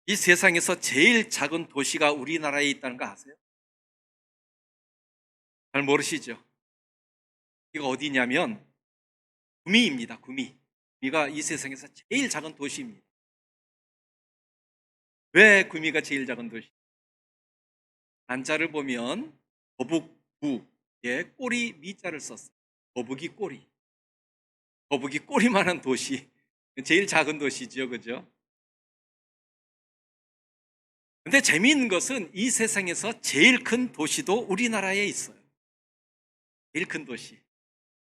이 세상에서 제일 작은 도시가 우리나라에 있다는 거 아세요? 잘 모르시죠? 이거 어디냐면 구미입니다. 구미. 구미가 이 세상에서 제일 작은 도시입니다. 왜 구미가 제일 작은 도시? 한자를 보면 거북구에 꼬리 미자를 썼어요. 거북이 꼬리. 거북이 꼬리만한 도시. 제일 작은 도시죠. 그죠? 근데 재미있는 것은 이 세상에서 제일 큰 도시도 우리나라에 있어요. 제일 큰 도시.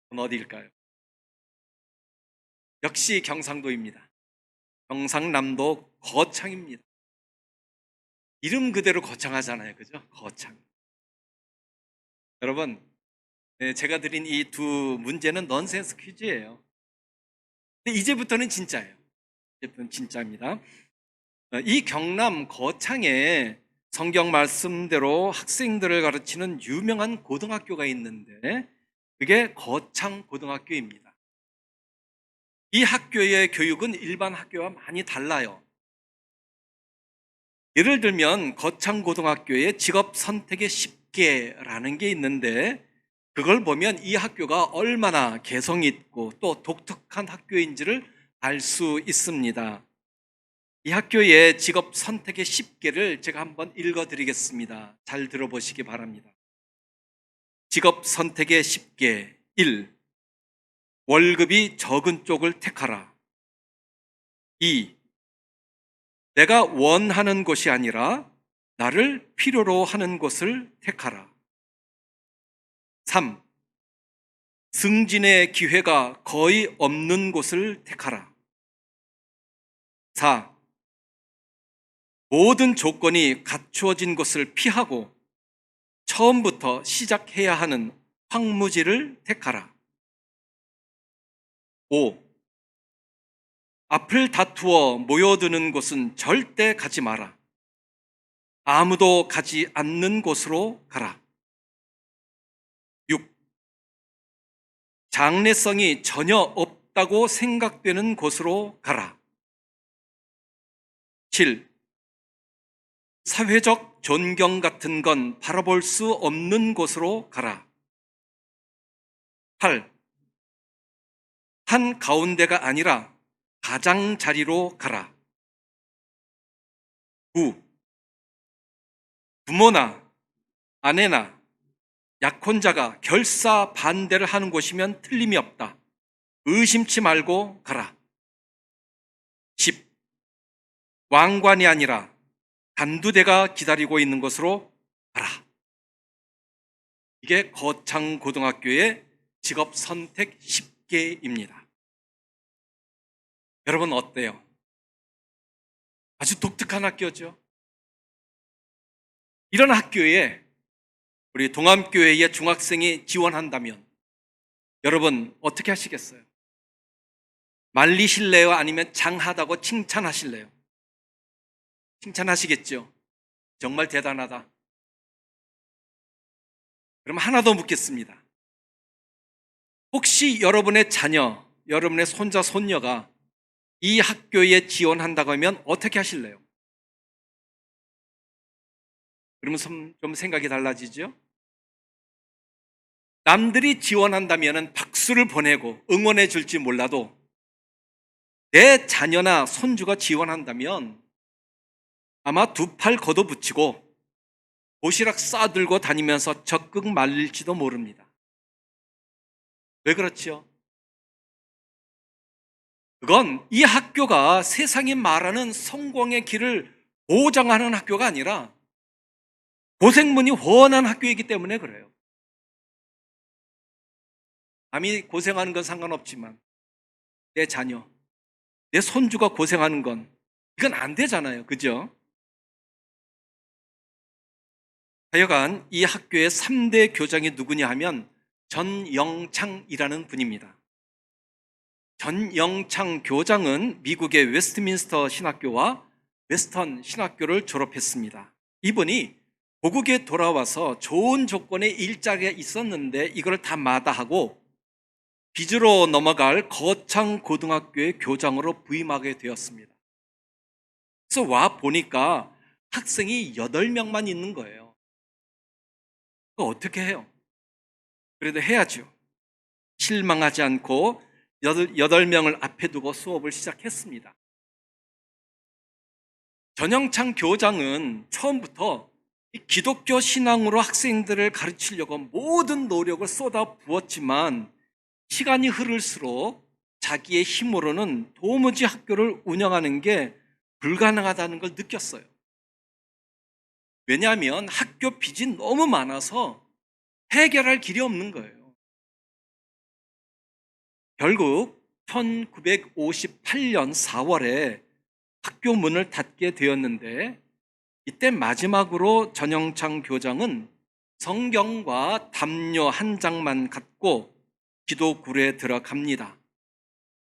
그건 어디일까요? 역시 경상도입니다. 경상남도 거창입니다. 이름 그대로 거창하잖아요. 그죠? 거창. 여러분, 제가 드린 이 두 문제는 넌센스 퀴즈예요. 근데 이제부터는 진짜예요. 이제부터는 진짜입니다. 이 경남 거창에 성경 말씀대로 학생들을 가르치는 유명한 고등학교가 있는데 그게 거창 고등학교입니다. 이 학교의 교육은 일반 학교와 많이 달라요. 예를 들면 거창고등학교에 직업 선택의 10개라는 게 있는데 그걸 보면 이 학교가 얼마나 개성 있고 또 독특한 학교인지를 알 수 있습니다. 이 학교의 직업 선택의 10개를 제가 한번 읽어 드리겠습니다. 잘 들어보시기 바랍니다. 직업 선택의 10개. 1. 월급이 적은 쪽을 택하라. 2. 내가 원하는 곳이 아니라 나를 필요로 하는 곳을 택하라. 3. 승진의 기회가 거의 없는 곳을 택하라. 4. 모든 조건이 갖추어진 곳을 피하고 처음부터 시작해야 하는 황무지를 택하라. 5. 앞을 다투어 모여드는 곳은 절대 가지 마라. 아무도 가지 않는 곳으로 가라. 6. 장래성이 전혀 없다고 생각되는 곳으로 가라. 7. 사회적 존경 같은 건 바라볼 수 없는 곳으로 가라. 8. 한 가운데가 아니라 가장자리로 가라. 9. 부모나 아내나 약혼자가 결사 반대를 하는 곳이면 틀림이 없다. 의심치 말고 가라. 10. 왕관이 아니라 단두대가 기다리고 있는 곳으로 가라. 이게 거창고등학교의 직업 선택 10개입니다. 여러분 어때요? 아주 독특한 학교죠. 이런 학교에 우리 동암교회의 중학생이 지원한다면 여러분 어떻게 하시겠어요? 말리실래요? 아니면 장하다고 칭찬하실래요? 칭찬하시겠죠? 정말 대단하다. 그럼 하나 더 묻겠습니다. 혹시 여러분의 자녀, 여러분의 손자, 손녀가 이 학교에 지원한다고 하면 어떻게 하실래요? 그러면 좀 생각이 달라지죠? 남들이 지원한다면 박수를 보내고 응원해 줄지 몰라도 내 자녀나 손주가 지원한다면 아마 두 팔 걷어붙이고 도시락 싸들고 다니면서 적극 말릴지도 모릅니다. 왜 그렇죠? 그건 이 학교가 세상이 말하는 성공의 길을 보장하는 학교가 아니라 고생문이 훤한 학교이기 때문에 그래요. 남이 고생하는 건 상관없지만 내 자녀, 내 손주가 고생하는 건 이건 안 되잖아요. 그죠? 하여간 이 학교의 3대 교장이 누구냐 하면 전영창이라는 분입니다. 전영창 교장은 미국의 웨스트민스터 신학교와 웨스턴 신학교를 졸업했습니다. 이분이 고국에 돌아와서 좋은 조건의 일자리가 있었는데 이걸 다 마다하고 빚으로 넘어갈 거창고등학교의 교장으로 부임하게 되었습니다. 그래서 와 보니까 학생이 8명만 있는 거예요. 그거 어떻게 해요? 그래도 해야죠. 실망하지 않고 8명을 앞에 두고 수업을 시작했습니다. 전영창 교장은 처음부터 이 기독교 신앙으로 학생들을 가르치려고 모든 노력을 쏟아 부었지만 시간이 흐를수록 자기의 힘으로는 도무지 학교를 운영하는 게 불가능하다는 걸 느꼈어요. 왜냐하면 학교 빚이 너무 많아서 해결할 길이 없는 거예요. 결국 1958년 4월에 학교 문을 닫게 되었는데, 이때 마지막으로 전영창 교장은 성경과 담요 한 장만 갖고 기도굴에 들어갑니다.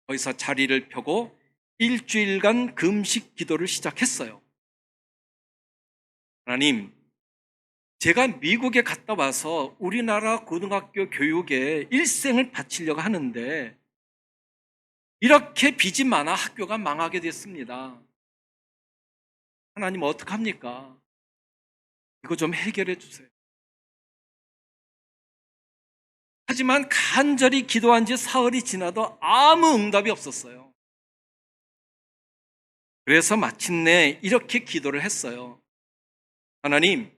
거기서 자리를 펴고 일주일간 금식 기도를 시작했어요. 하나님, 제가 미국에 갔다 와서 우리나라 고등학교 교육에 일생을 바치려고 하는데 이렇게 빚이 많아 학교가 망하게 됐습니다. 하나님 어떡합니까? 이거 좀 해결해 주세요. 하지만 간절히 기도한 지 사흘이 지나도 아무 응답이 없었어요. 그래서 마침내 이렇게 기도를 했어요. 하나님,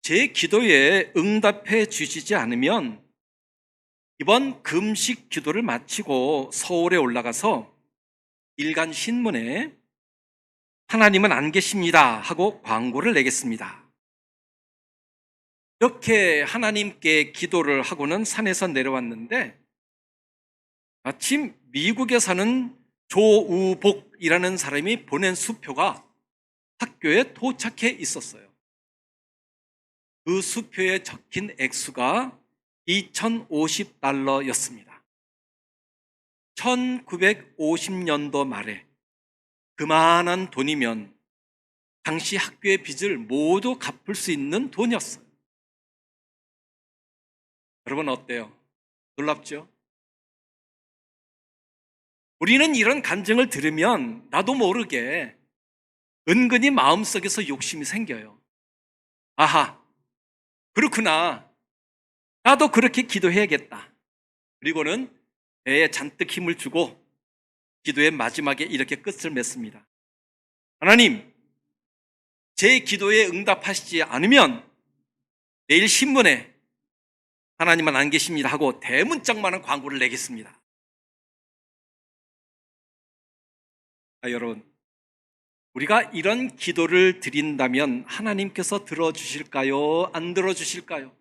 제 기도에 응답해 주시지 않으면 이번 금식 기도를 마치고 서울에 올라가서 일간 신문에 하나님은 안 계십니다 하고 광고를 내겠습니다. 이렇게 하나님께 기도를 하고는 산에서 내려왔는데, 마침 미국에 사는 조우복이라는 사람이 보낸 수표가 학교에 도착해 있었어요. 그 수표에 적힌 액수가 2050달러였습니다. 1950년도 말에 그만한 돈이면 당시 학교의 빚을 모두 갚을 수 있는 돈이었어요. 여러분 어때요? 놀랍죠? 우리는 이런 간증을 들으면 나도 모르게 은근히 마음속에서 욕심이 생겨요. 아하, 그렇구나. 나도 그렇게 기도해야겠다. 그리고는 배에 잔뜩 힘을 주고 기도의 마지막에 이렇게 끝을 맺습니다. 하나님, 제 기도에 응답하시지 않으면 내일 신문에 하나님은 안 계십니다 하고 대문짝만한 광고를 내겠습니다. 여러분, 우리가 이런 기도를 드린다면 하나님께서 들어주실까요? 안 들어주실까요?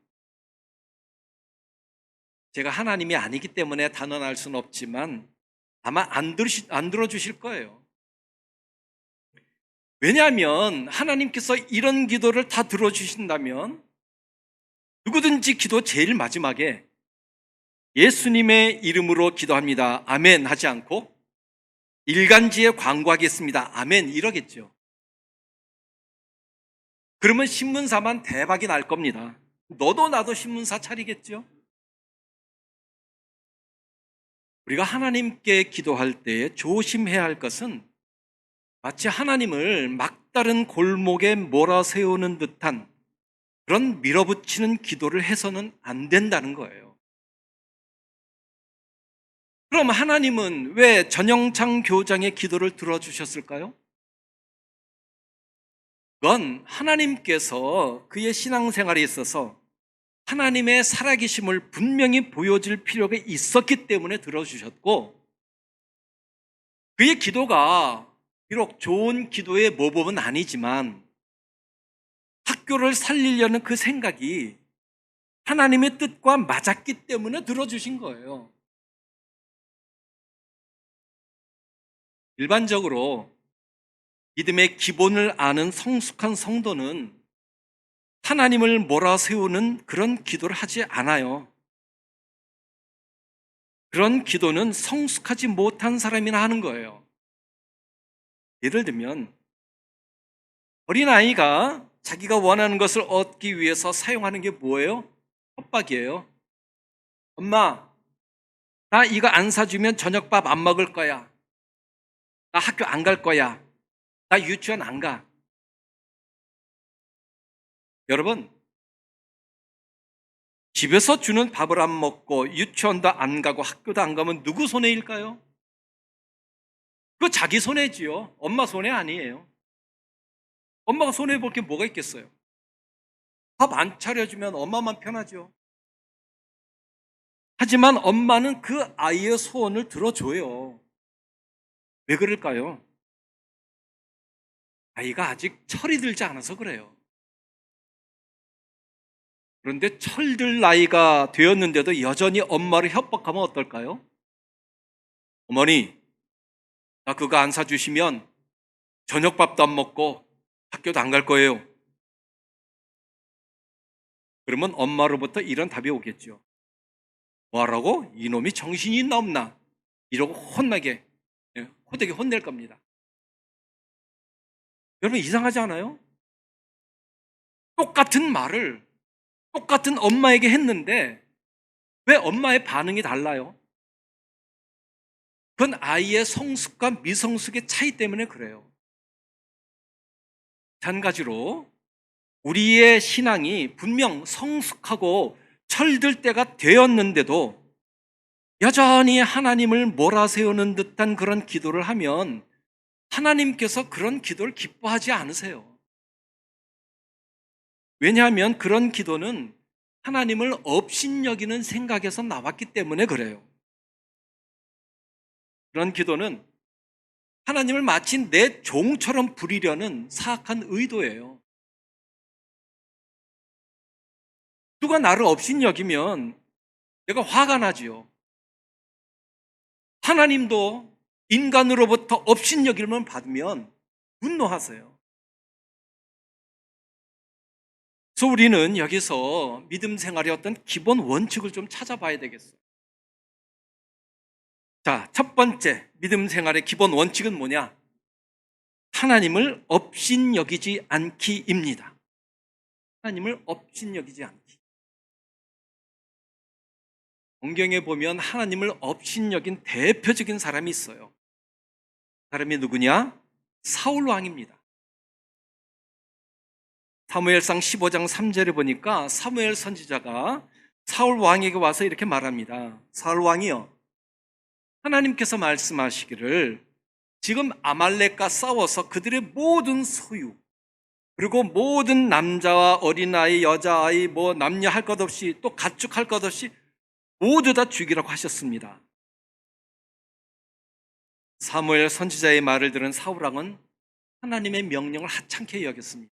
제가 하나님이 아니기 때문에 단언할 수는 없지만 아마 안 들어주실 거예요. 왜냐하면 하나님께서 이런 기도를 다 들어주신다면 누구든지 기도 제일 마지막에 예수님의 이름으로 기도합니다. 아멘 하지 않고 일간지에 광고하겠습니다. 아멘 이러겠죠. 그러면 신문사만 대박이 날 겁니다. 너도 나도 신문사 차리겠죠. 우리가 하나님께 기도할 때 조심해야 할 것은 마치 하나님을 막다른 골목에 몰아세우는 듯한 그런 밀어붙이는 기도를 해서는 안 된다는 거예요. 그럼 하나님은 왜 전영창 교장의 기도를 들어주셨을까요? 그건 하나님께서 그의 신앙생활에 있어서 하나님의 살아계심을 분명히 보여줄 필요가 있었기 때문에 들어주셨고, 그의 기도가 비록 좋은 기도의 모범은 아니지만 학교를 살리려는 그 생각이 하나님의 뜻과 맞았기 때문에 들어주신 거예요. 일반적으로 믿음의 기본을 아는 성숙한 성도는 하나님을 몰아세우는 그런 기도를 하지 않아요. 그런 기도는 성숙하지 못한 사람이나 하는 거예요. 예를 들면 어린아이가 자기가 원하는 것을 얻기 위해서 사용하는 게 뭐예요? 협박이에요. 엄마, 나 이거 안 사주면 저녁밥 안 먹을 거야. 나 학교 안 갈 거야. 나 유치원 안 가. 여러분, 집에서 주는 밥을 안 먹고 유치원도 안 가고 학교도 안 가면 누구 손해일까요? 그거 자기 손해지요. 엄마 손해 아니에요. 엄마가 손해볼 게 뭐가 있겠어요? 밥 안 차려주면 엄마만 편하죠. 하지만 엄마는 그 아이의 소원을 들어줘요. 왜 그럴까요? 아이가 아직 철이 들지 않아서 그래요. 그런데 철들 나이가 되었는데도 여전히 엄마를 협박하면 어떨까요? 어머니, 나 그거 안 사주시면 저녁밥도 안 먹고 학교도 안 갈 거예요. 그러면 엄마로부터 이런 답이 오겠죠. 뭐하라고? 이놈이 정신이 있나 없나? 이러고 혼나게, 호되게 혼낼 겁니다. 여러분 이상하지 않아요? 똑같은 말을 똑같은 엄마에게 했는데 왜 엄마의 반응이 달라요? 그건 아이의 성숙과 미성숙의 차이 때문에 그래요. 마찬가지로 우리의 신앙이 분명 성숙하고 철들 때가 되었는데도 여전히 하나님을 몰아세우는 듯한 그런 기도를 하면 하나님께서 그런 기도를 기뻐하지 않으세요. 왜냐하면 그런 기도는 하나님을 업신여기는 생각에서 나왔기 때문에 그래요. 그런 기도는 하나님을 마치 내 종처럼 부리려는 사악한 의도예요. 누가 나를 업신여기면 내가 화가 나지요. 하나님도 인간으로부터 업신여김을 받으면 분노하세요. 그래서 우리는 여기서 믿음 생활의 어떤 기본 원칙을 좀 찾아봐야 되겠어요. 자, 첫 번째 믿음 생활의 기본 원칙은 뭐냐? 하나님을 업신여기지 않기입니다. 하나님을 업신여기지 않기. 성경에 보면 하나님을 업신여긴 대표적인 사람이 있어요. 사람이 누구냐? 사울 왕입니다. 사무엘상 15장 3절에 보니까 사무엘 선지자가 사울 왕에게 와서 이렇게 말합니다. 사울 왕이여, 하나님께서 말씀하시기를 지금 아말렉과 싸워서 그들의 모든 소유, 그리고 모든 남자와 어린아이, 여자아이, 뭐 남녀 할 것 없이 또 가축 할 것 없이 모두 다 죽이라고 하셨습니다. 사무엘 선지자의 말을 들은 사울 왕은 하나님의 명령을 하찮게 여겼습니다.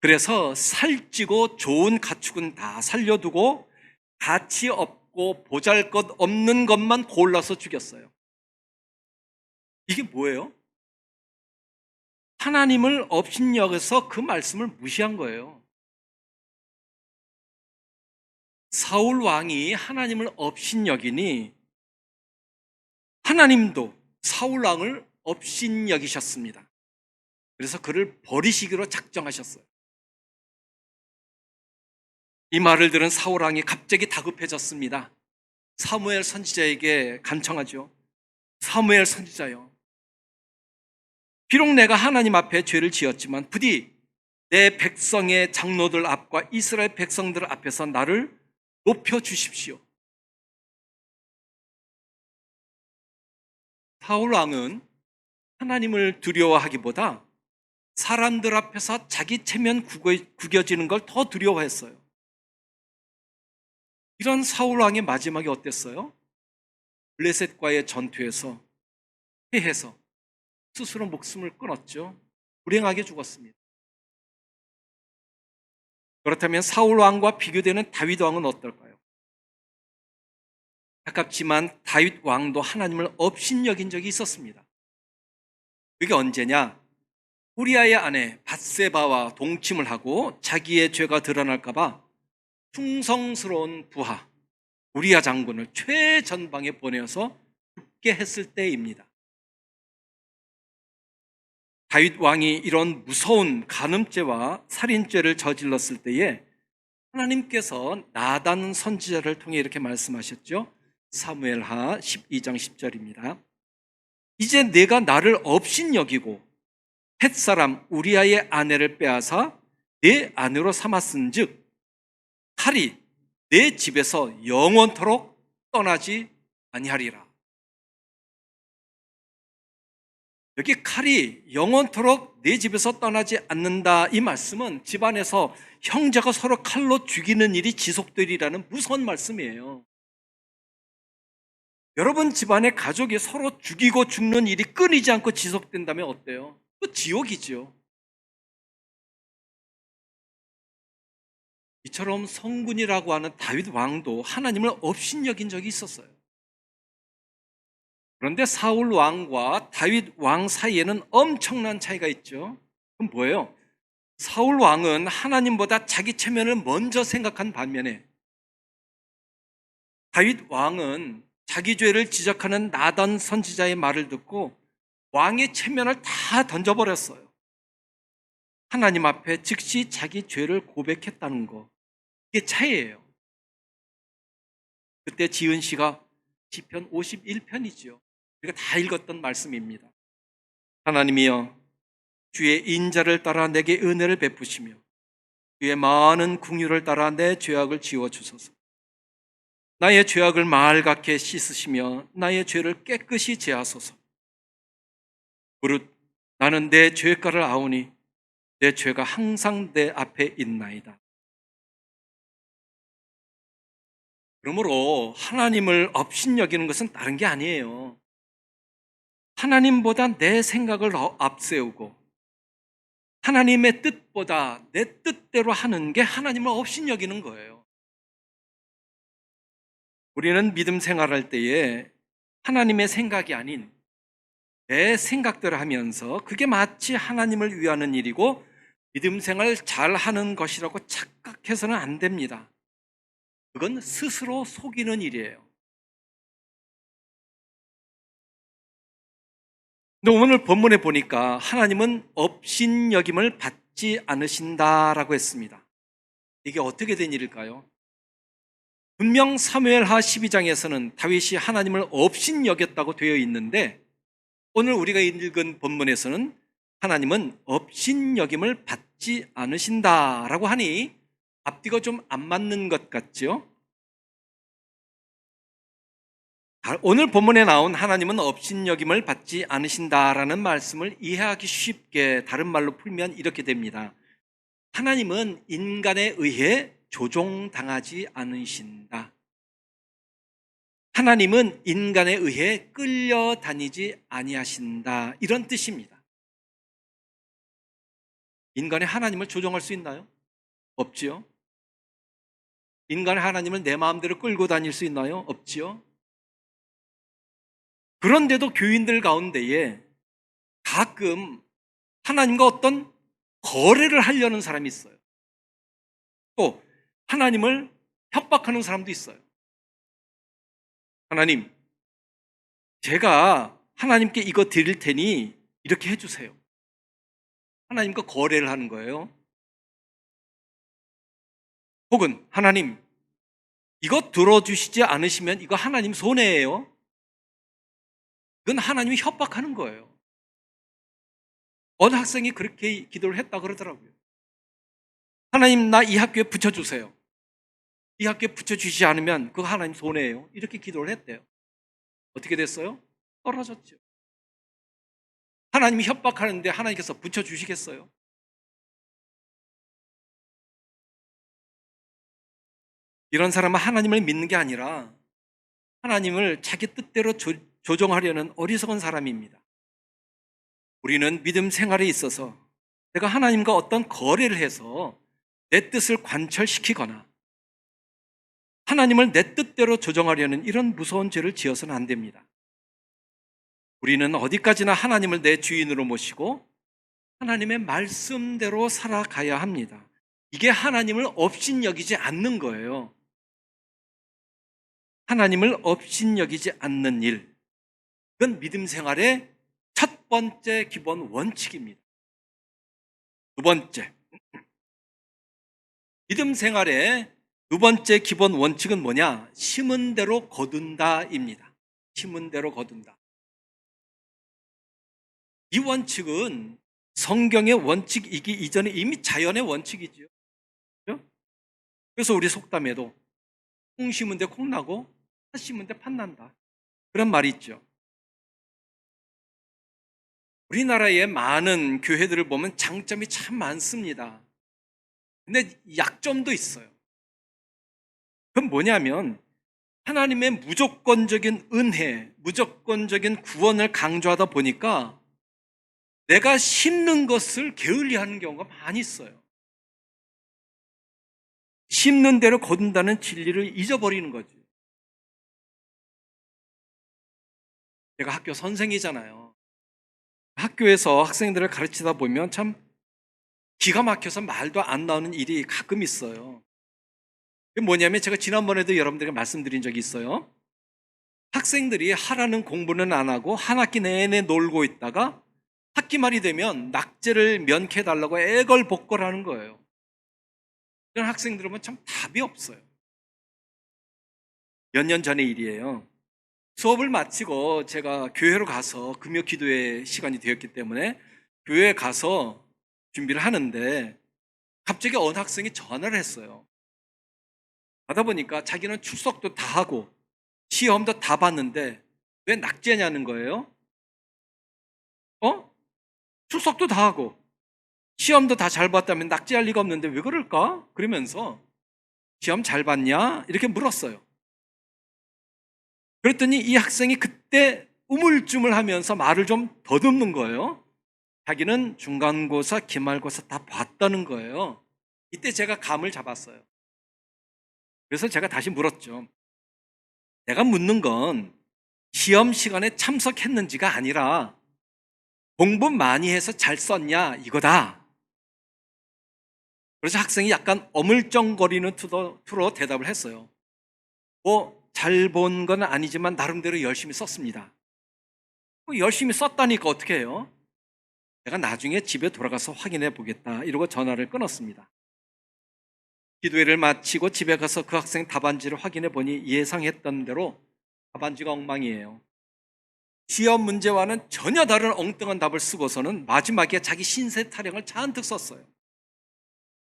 그래서 살찌고 좋은 가축은 다 살려두고 가치 없고 보잘것없는 것만 골라서 죽였어요. 이게 뭐예요? 하나님을 업신여겨서 그 말씀을 무시한 거예요. 사울 왕이 하나님을 업신여기니 하나님도 사울 왕을 업신여기셨습니다. 그래서 그를 버리시기로 작정하셨어요. 이 말을 들은 사울 왕이 갑자기 다급해졌습니다. 사무엘 선지자에게 간청하죠. 사무엘 선지자요, 비록 내가 하나님 앞에 죄를 지었지만 부디 내 백성의 장로들 앞과 이스라엘 백성들 앞에서 나를 높여주십시오. 사울 왕은 하나님을 두려워하기보다 사람들 앞에서 자기 체면 구겨지는 걸 더 두려워했어요. 이런 사울 왕의 마지막이 어땠어요? 블레셋과의 전투에서 패해서 스스로 목숨을 끊었죠. 불행하게 죽었습니다. 그렇다면 사울 왕과 비교되는 다윗 왕은 어떨까요? 가깝지만 다윗 왕도 하나님을 업신여긴 적이 있었습니다. 그게 언제냐? 우리아의 아내 밧세바와 동침을 하고 자기의 죄가 드러날까 봐 충성스러운 부하 우리아 장군을 최전방에 보내어서 죽게 했을 때입니다. 다윗 왕이 이런 무서운 간음죄와 살인죄를 저질렀을 때에 하나님께서 나단 선지자를 통해 이렇게 말씀하셨죠. 사무엘하 12장 10절입니다. 이제 내가 나를 업신여기고 햇사람 우리아의 아내를 빼앗아 내 아내로 삼았은즉 칼이 내 집에서 영원토록 떠나지 아니하리라. 여기 칼이 영원토록 내 집에서 떠나지 않는다, 이 말씀은 집안에서 형제가 서로 칼로 죽이는 일이 지속되리라는 무서운 말씀이에요. 여러분 집안의 가족이 서로 죽이고 죽는 일이 끊이지 않고 지속된다면 어때요? 그 지옥이죠. 이처럼 성군이라고 하는 다윗 왕도 하나님을 업신여긴 적이 있었어요. 그런데 사울 왕과 다윗 왕 사이에는 엄청난 차이가 있죠. 그럼 뭐예요? 사울 왕은 하나님보다 자기 체면을 먼저 생각한 반면에 다윗 왕은 자기 죄를 지적하는 나단 선지자의 말을 듣고 왕의 체면을 다 던져버렸어요. 하나님 앞에 즉시 자기 죄를 고백했다는 거, 이게 차이예요. 그때 지은 시가 시편 51편이죠. 우리가 다 읽었던 말씀입니다. 하나님이여, 주의 인자를 따라 내게 은혜를 베푸시며 주의 많은 긍휼을 따라 내 죄악을 지워주소서. 나의 죄악을 말갛게 씻으시며 나의 죄를 깨끗이 제하소서. 무릇 나는 내 죄가를 아오니 내 죄가 항상 내 앞에 있나이다. 그러므로 하나님을 업신여기는 것은 다른 게 아니에요. 하나님보다 내 생각을 앞세우고 하나님의 뜻보다 내 뜻대로 하는 게 하나님을 업신여기는 거예요. 우리는 믿음 생활할 때에 하나님의 생각이 아닌 내 생각대로 하면서 그게 마치 하나님을 위하는 일이고 믿음 생활 잘 하는 것이라고 착각해서는 안 됩니다. 그건 스스로 속이는 일이에요. 근데 오늘 본문에 보니까 하나님은 업신여김을 받지 않으신다라고 했습니다. 이게 어떻게 된 일일까요? 분명 사무엘하 12장에서는 다윗이 하나님을 업신여겼다고 되어 있는데 오늘 우리가 읽은 본문에서는 하나님은 업신여김을 받지 않으신다라고 하니 앞뒤가 좀 안 맞는 것 같죠? 오늘 본문에 나온 하나님은 업신여김을 받지 않으신다라는 말씀을 이해하기 쉽게 다른 말로 풀면 이렇게 됩니다. 하나님은 인간에 의해 조종당하지 않으신다. 하나님은 인간에 의해 끌려다니지 아니하신다, 이런 뜻입니다. 인간이 하나님을 조종할 수 있나요? 없지요. 인간이 하나님을 내 마음대로 끌고 다닐 수 있나요? 없지요. 그런데도 교인들 가운데에 가끔 하나님과 어떤 거래를 하려는 사람이 있어요. 또 하나님을 협박하는 사람도 있어요. 하나님, 제가 하나님께 이거 드릴 테니 이렇게 해주세요. 하나님과 거래를 하는 거예요. 혹은 하나님, 이거 들어주시지 않으시면 이거 하나님 손해예요. 이건 하나님이 협박하는 거예요. 어느 학생이 그렇게 기도를 했다 그러더라고요. 하나님, 나 이 학교에 붙여주세요. 이 학교에 붙여주시지 않으면 그거 하나님 손해예요. 이렇게 기도를 했대요. 어떻게 됐어요? 떨어졌죠. 하나님이 협박하는데 하나님께서 붙여주시겠어요? 이런 사람은 하나님을 믿는 게 아니라 하나님을 자기 뜻대로 조종하려는 어리석은 사람입니다. 우리는 믿음 생활에 있어서 내가 하나님과 어떤 거래를 해서 내 뜻을 관철시키거나 하나님을 내 뜻대로 조정하려는 이런 무서운 죄를 지어서는 안 됩니다. 우리는 어디까지나 하나님을 내 주인으로 모시고 하나님의 말씀대로 살아가야 합니다. 이게 하나님을 업신여기지 않는 거예요. 하나님을 업신여기지 않는 일, 그건 믿음 생활의 첫 번째 기본 원칙입니다. 두 번째, 믿음 생활의 두 번째 기본 원칙은 뭐냐? 심은 대로 거둔다입니다. 심은 대로 거둔다. 이 원칙은 성경의 원칙이기 이전에 이미 자연의 원칙이지요. 그죠? 그래서 우리 속담에도 콩 심은 데 콩 나고 팥 심은 데 팥 난다. 그런 말이 있죠. 우리나라의 많은 교회들을 보면 장점이 참 많습니다. 근데 약점도 있어요. 그건 뭐냐면 하나님의 무조건적인 은혜, 무조건적인 구원을 강조하다 보니까 내가 심는 것을 게을리하는 경우가 많이 있어요. 심는 대로 거둔다는 진리를 잊어버리는 거지. 제가 학교 선생이잖아요. 학교에서 학생들을 가르치다 보면 참 기가 막혀서 말도 안 나오는 일이 가끔 있어요. 그게 뭐냐면 제가 지난번에도 여러분들에게 말씀드린 적이 있어요. 학생들이 하라는 공부는 안 하고 한 학기 내내 놀고 있다가 학기 말이 되면 낙제를 면케해달라고 애걸복걸하는 거예요. 이런 학생들은 참 답이 없어요. 몇 년 전의 일이에요. 수업을 마치고 제가 교회로 가서 금요 기도회 시간이 되었기 때문에 교회에 가서 준비를 하는데 갑자기 어느 학생이 전화를 했어요. 하다 보니까 자기는 출석도 다 하고 시험도 다 봤는데 왜 낙제냐는 거예요. 출석도 다 하고 시험도 다 잘 봤다면 낙제할 리가 없는데 왜 그럴까? 그러면서 시험 잘 봤냐? 이렇게 물었어요. 그랬더니 이 학생이 그때 우물쭈물하면서 말을 좀 더듬는 거예요. 자기는 중간고사, 기말고사 다 봤다는 거예요. 이때 제가 감을 잡았어요. 그래서 제가 다시 물었죠. 내가 묻는 건 시험 시간에 참석했는지가 아니라 공부 많이 해서 잘 썼냐 이거다. 그래서 학생이 약간 어물쩡거리는 투로 대답을 했어요. 잘 본 건 아니지만 나름대로 열심히 썼습니다. 열심히 썼다니까 어떻게 해요? 내가 나중에 집에 돌아가서 확인해 보겠다 이러고 전화를 끊었습니다. 기도회를 마치고 집에 가서 그 학생 답안지를 확인해 보니 예상했던 대로 답안지가 엉망이에요. 시험 문제와는 전혀 다른 엉뚱한 답을 쓰고서는 마지막에 자기 신세 타령을 잔뜩 썼어요.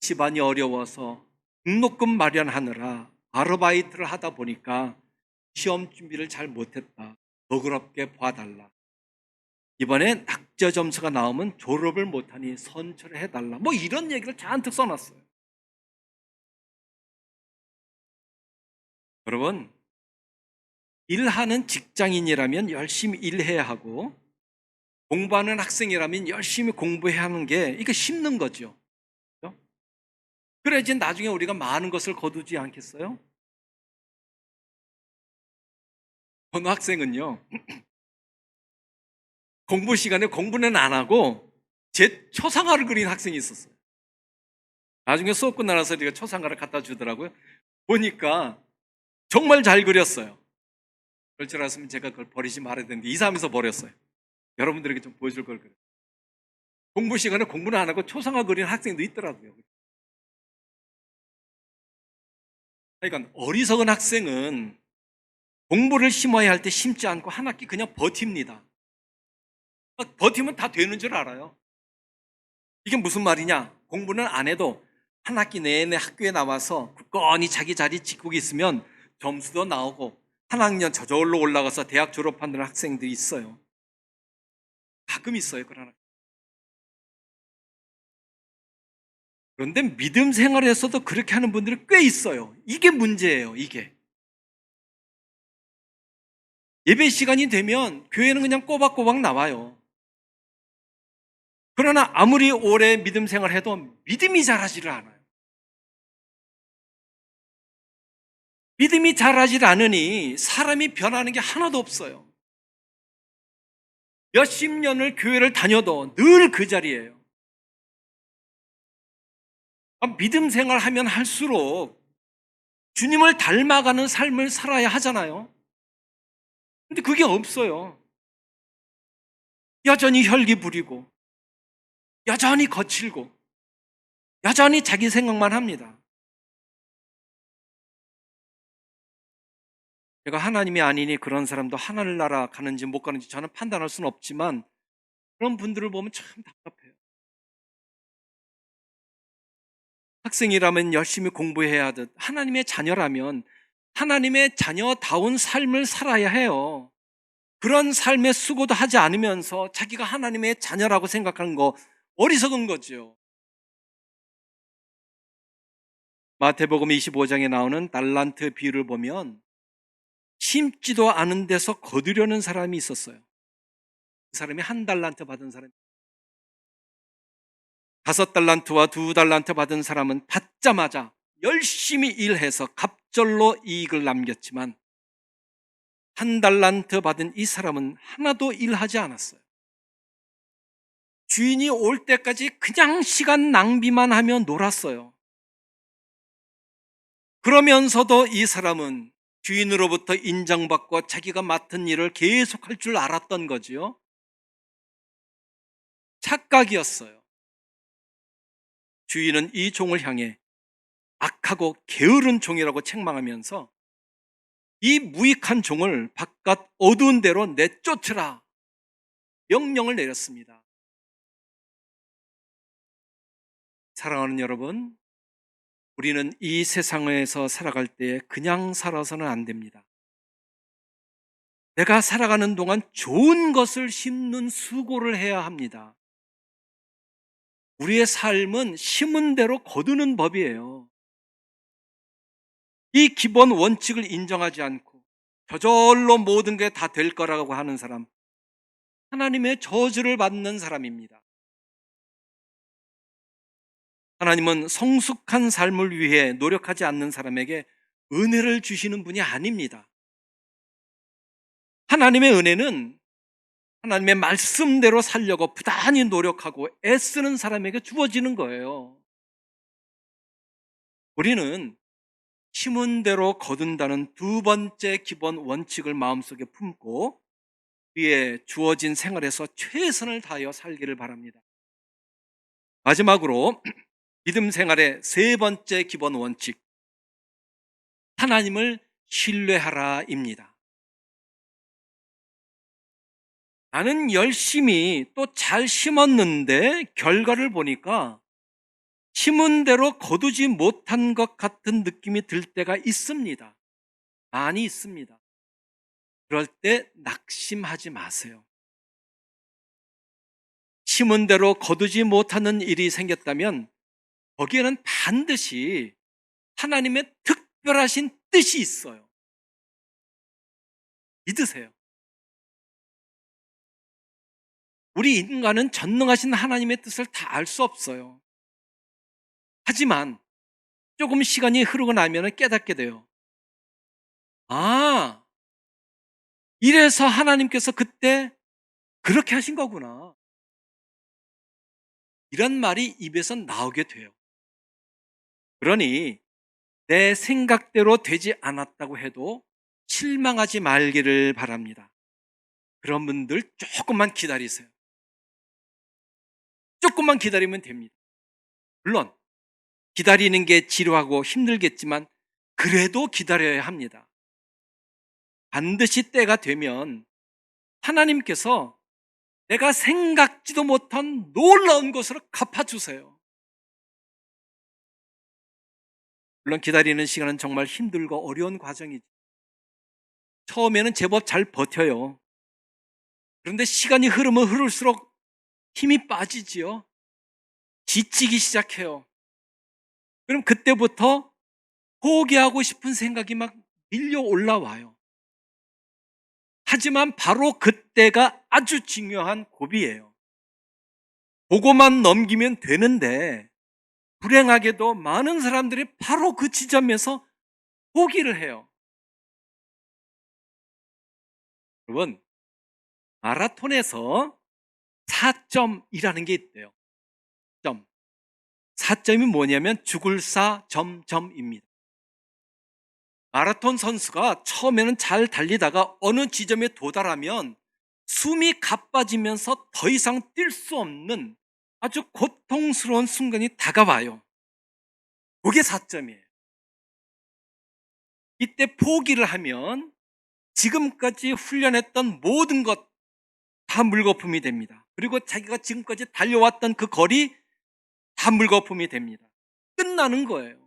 집안이 어려워서 등록금 마련하느라 아르바이트를 하다 보니까 시험 준비를 잘 못했다. 너그럽게 봐달라. 이번에 낙제 점수가 나오면 졸업을 못하니 선처를 해달라. 이런 얘기를 잔뜩 써놨어요. 여러분, 일하는 직장인이라면 열심히 일해야 하고 공부하는 학생이라면 열심히 공부해야 하는 게 이게 쉽는 거죠. 그렇죠? 그래야지 나중에 우리가 많은 것을 거두지 않겠어요? 어느 학생은요, 공부 시간에 공부는 안 하고 제 초상화를 그린 학생이 있었어요. 나중에 수업 끝나서 우리가 초상화를 갖다 주더라고요. 보니까 정말 잘 그렸어요. 그럴 줄 알았으면 제가 그걸 버리지 말아야 되는데 이사하면서 버렸어요. 여러분들에게 좀 보여줄 걸 그래요. 공부 시간에 공부는 안 하고 초상화 그리는 학생도 있더라고요. 그러니까 어리석은 학생은 공부를 심어야 할 때 심지 않고 한 학기 그냥 버팁니다. 버티면 다 되는 줄 알아요. 이게 무슨 말이냐? 공부는 안 해도 한 학기 내내 학교에 나와서 굳건히 자기 자리 지키고 있으면 점수도 나오고 한 학년 저절로 올라가서 대학 졸업하는 학생들이 있어요. 가끔 있어요, 그런 학생. 그런데 믿음 생활에서도 그렇게 하는 분들이 꽤 있어요. 이게 문제예요, 이게. 예배 시간이 되면 교회는 그냥 꼬박꼬박 나와요. 그러나 아무리 오래 믿음 생활해도 믿음이 자라지를 않아요. 믿음이 자라질 않으니 사람이 변하는 게 하나도 없어요. 몇십 년을 교회를 다녀도 늘 그 자리예요. 믿음 생활하면 할수록 주님을 닮아가는 삶을 살아야 하잖아요. 근데 그게 없어요. 여전히 혈기 부리고 여전히 거칠고 여전히 자기 생각만 합니다. 제가 하나님이 아니니 그런 사람도 하늘나라 가는지 못 가는지 저는 판단할 수는 없지만 그런 분들을 보면 참 답답해요. 학생이라면 열심히 공부해야 하듯 하나님의 자녀라면 하나님의 자녀다운 삶을 살아야 해요. 그런 삶의 수고도 하지 않으면서 자기가 하나님의 자녀라고 생각하는 거 어리석은 거죠. 마태복음 25장에 나오는 달란트 비유를 보면 심지도 않은 데서 거두려는 사람이 있었어요. 그 사람이 한 달란트 받은 사람, 5달란트와 2달란트 받은 사람은 받자마자 열심히 일해서 갑절로 이익을 남겼지만 한 달란트 받은 이 사람은 하나도 일하지 않았어요. 주인이 올 때까지 그냥 시간 낭비만 하며 놀았어요. 그러면서도 이 사람은 주인으로부터 인정받고 자기가 맡은 일을 계속할 줄 알았던 거지요. 착각이었어요. 주인은 이 종을 향해 악하고 게으른 종이라고 책망하면서 이 무익한 종을 바깥 어두운 데로 내쫓으라 명령을 내렸습니다. 사랑하는 여러분, 우리는 이 세상에서 살아갈 때 그냥 살아서는 안 됩니다. 내가 살아가는 동안 좋은 것을 심는 수고를 해야 합니다. 우리의 삶은 심은 대로 거두는 법이에요. 이 기본 원칙을 인정하지 않고 저절로 모든 게 다 될 거라고 하는 사람, 하나님의 저주를 받는 사람입니다. 하나님은 성숙한 삶을 위해 노력하지 않는 사람에게 은혜를 주시는 분이 아닙니다. 하나님의 은혜는 하나님의 말씀대로 살려고 부단히 노력하고 애쓰는 사람에게 주어지는 거예요. 우리는 심은 대로 거둔다는 두 번째 기본 원칙을 마음속에 품고 위에 주어진 생활에서 최선을 다하여 살기를 바랍니다. 마지막으로 믿음 생활의 세 번째 기본 원칙, 하나님을 신뢰하라입니다. 나는 열심히 또 잘 심었는데 결과를 보니까 심은 대로 거두지 못한 것 같은 느낌이 들 때가 있습니다. 많이 있습니다. 그럴 때 낙심하지 마세요. 심은 대로 거두지 못하는 일이 생겼다면 거기에는 반드시 하나님의 특별하신 뜻이 있어요. 믿으세요. 우리 인간은 전능하신 하나님의 뜻을 다 알 수 없어요. 하지만 조금 시간이 흐르고 나면 깨닫게 돼요. 아, 이래서 하나님께서 그때 그렇게 하신 거구나. 이런 말이 입에서 나오게 돼요. 그러니 내 생각대로 되지 않았다고 해도 실망하지 말기를 바랍니다. 그런 분들 조금만 기다리세요. 조금만 기다리면 됩니다. 물론 기다리는 게 지루하고 힘들겠지만 그래도 기다려야 합니다. 반드시 때가 되면 하나님께서 내가 생각지도 못한 놀라운 것으로 갚아주세요. 물론 기다리는 시간은 정말 힘들고 어려운 과정이죠. 처음에는 제법 잘 버텨요. 그런데 시간이 흐르면 흐를수록 힘이 빠지지요. 지치기 시작해요. 그럼 그때부터 포기하고 싶은 생각이 막 밀려 올라와요. 하지만 바로 그때가 아주 중요한 고비예요. 보고만 넘기면 되는데 불행하게도 많은 사람들이 바로 그 지점에서 포기를 해요. 여러분, 마라톤에서 4점이라는 게 있대요. 4점이 뭐냐면 죽을 사 점점입니다. 마라톤 선수가 처음에는 잘 달리다가 어느 지점에 도달하면 숨이 가빠지면서 더 이상 뛸 수 없는 아주 고통스러운 순간이 다가와요. 그게 4점이에요. 이때 포기를 하면 지금까지 훈련했던 모든 것 다 물거품이 됩니다. 그리고 자기가 지금까지 달려왔던 그 거리 다 물거품이 됩니다. 끝나는 거예요.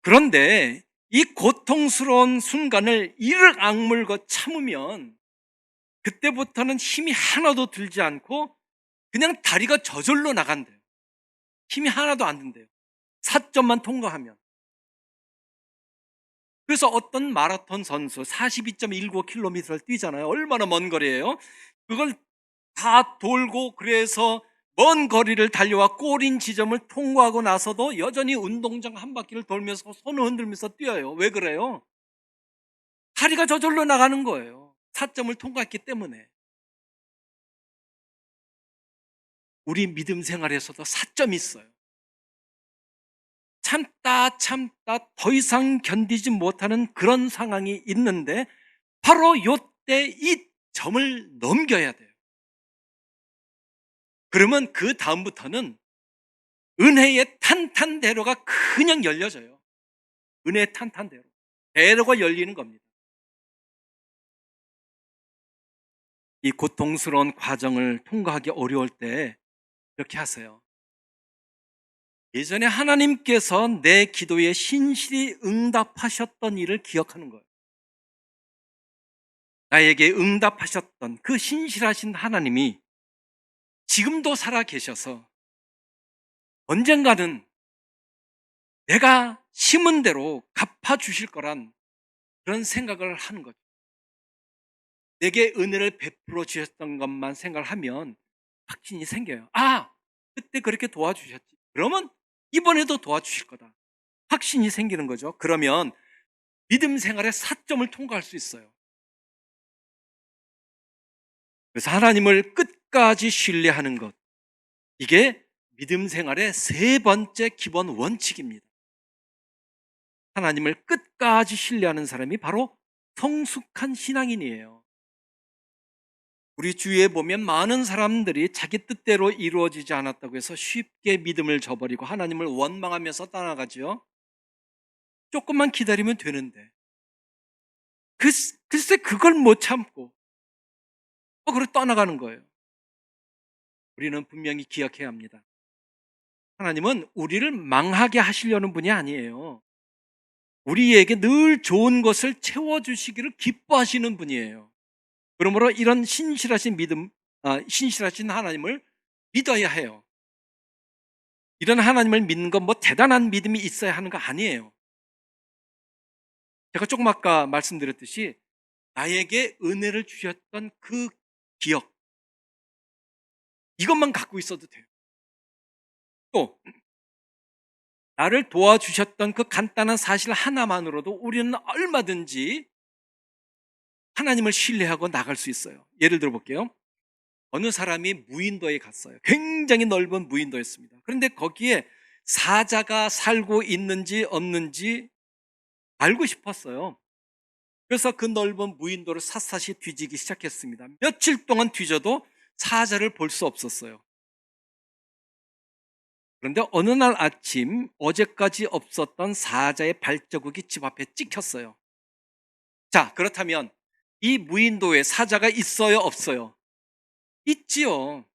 그런데 이 고통스러운 순간을 이를 악물고 참으면 그때부터는 힘이 하나도 들지 않고 그냥 다리가 저절로 나간대요. 힘이 하나도 안 든대요. 4점만 통과하면. 그래서 어떤 마라톤 선수 42.195km를 뛰잖아요. 얼마나 먼 거리예요? 그걸 다 돌고 그래서 먼 거리를 달려와 골인 지점을 통과하고 나서도 여전히 운동장 한 바퀴를 돌면서 손을 흔들면서 뛰어요. 왜 그래요? 다리가 저절로 나가는 거예요. 4점을 통과했기 때문에. 우리 믿음 생활에서도 4점이 있어요. 참다 참다 더 이상 견디지 못하는 그런 상황이 있는데 바로 요때 이 점을 넘겨야 돼요. 그러면 그 다음부터는 은혜의 탄탄대로가 그냥 열려져요. 은혜의 탄탄대로. 대로가 열리는 겁니다. 이 고통스러운 과정을 통과하기 어려울 때 이렇게 하세요. 예전에 하나님께서 내 기도에 신실히 응답하셨던 일을 기억하는 거예요. 나에게 응답하셨던 그 신실하신 하나님이 지금도 살아 계셔서 언젠가는 내가 심은 대로 갚아주실 거란 그런 생각을 하는 거죠. 내게 은혜를 베풀어 주셨던 것만 생각을 하면 확신이 생겨요. 아, 그때 그렇게 도와주셨지. 그러면 이번에도 도와주실 거다. 확신이 생기는 거죠. 그러면 믿음 생활의 4점을 통과할 수 있어요. 그래서 하나님을 끝까지 신뢰하는 것. 이게 믿음 생활의 세 번째 기본 원칙입니다. 하나님을 끝까지 신뢰하는 사람이 바로 성숙한 신앙인이에요. 우리 주위에 보면 많은 사람들이 자기 뜻대로 이루어지지 않았다고 해서 쉽게 믿음을 저버리고 하나님을 원망하면서 떠나가죠. 조금만 기다리면 되는데 글쎄 그걸 못 참고 그걸 떠나가는 거예요. 우리는 분명히 기억해야 합니다. 하나님은 우리를 망하게 하시려는 분이 아니에요. 우리에게 늘 좋은 것을 채워주시기를 기뻐하시는 분이에요. 그러므로 이런 신실하신 믿음, 신실하신 하나님을 믿어야 해요. 이런 하나님을 믿는 건 뭐 대단한 믿음이 있어야 하는 거 아니에요. 제가 조금 아까 말씀드렸듯이 나에게 은혜를 주셨던 그 기억, 이것만 갖고 있어도 돼요. 또 나를 도와주셨던 그 간단한 사실 하나만으로도 우리는 얼마든지 하나님을 신뢰하고 나갈 수 있어요. 예를 들어 볼게요. 어느 사람이 무인도에 갔어요. 굉장히 넓은 무인도였습니다. 그런데 거기에 사자가 살고 있는지 없는지 알고 싶었어요. 그래서 그 넓은 무인도를 샅샅이 뒤지기 시작했습니다. 며칠 동안 뒤져도 사자를 볼 수 없었어요. 그런데 어느 날 아침 어제까지 없었던 사자의 발자국이 집 앞에 찍혔어요. 자, 그렇다면 이 무인도에 사자가 있어요, 없어요? 있지요.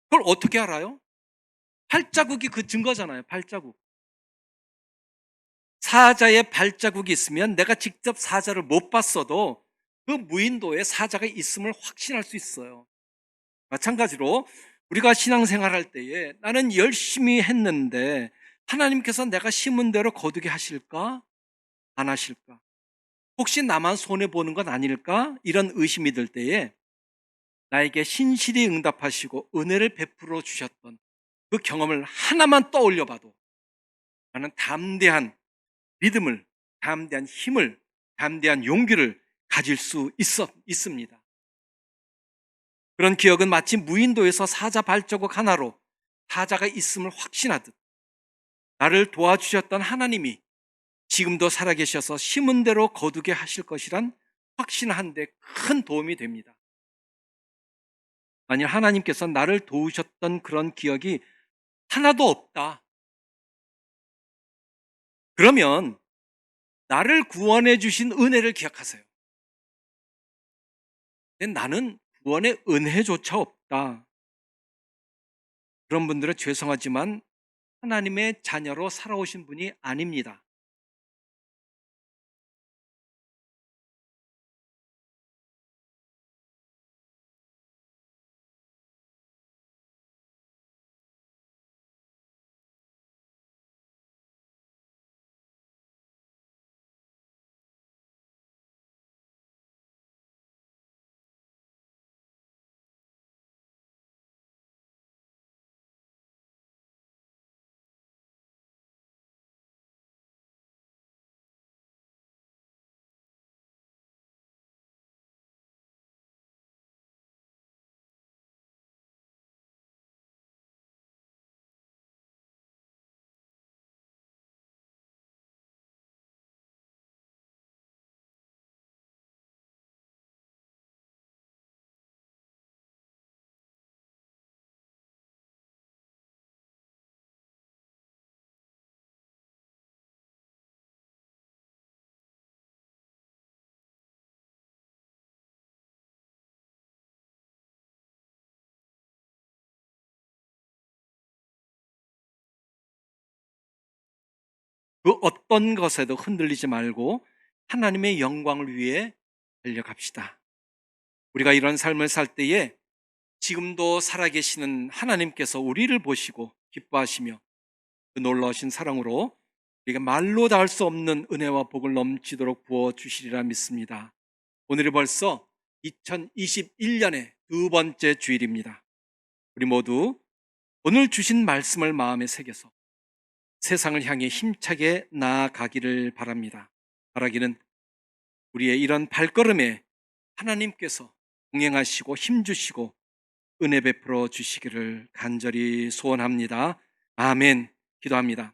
그걸 어떻게 알아요? 발자국이 그 증거잖아요. 발자국. 사자의 발자국이 있으면 내가 직접 사자를 못 봤어도 그 무인도에 사자가 있음을 확신할 수 있어요. 마찬가지로 우리가 신앙생활할 때에 나는 열심히 했는데 하나님께서 내가 심은 대로 거두게 하실까? 안 하실까? 혹시 나만 손해보는 건 아닐까? 이런 의심이 들 때에 나에게 신실히 응답하시고 은혜를 베풀어 주셨던 그 경험을 하나만 떠올려 봐도 나는 담대한 믿음을, 담대한 힘을, 담대한 용기를 가질 수 있습니다. 그런 기억은 마치 무인도에서 사자 발자국 하나로 사자가 있음을 확신하듯 나를 도와주셨던 하나님이 지금도 살아계셔서 심은 대로 거두게 하실 것이란 확신하는데 큰 도움이 됩니다. 만약 하나님께서 나를 도우셨던 그런 기억이 하나도 없다. 그러면 나를 구원해 주신 은혜를 기억하세요. 근데 나는 구원의 은혜조차 없다. 그런 분들은 죄송하지만 하나님의 자녀로 살아오신 분이 아닙니다. 그 어떤 것에도 흔들리지 말고 하나님의 영광을 위해 달려갑시다. 우리가 이런 삶을 살 때에 지금도 살아계시는 하나님께서 우리를 보시고 기뻐하시며 그 놀라우신 사랑으로 우리가 말로 다 할 수 없는 은혜와 복을 넘치도록 부어주시리라 믿습니다. 오늘이 벌써 2021년의 두 번째 주일입니다. 우리 모두 오늘 주신 말씀을 마음에 새겨서 세상을 향해 힘차게 나아가기를 바랍니다. 바라기는 우리의 이런 발걸음에 하나님께서 동행하시고 힘주시고 은혜 베풀어 주시기를 간절히 소원합니다. 아멘. 기도합니다.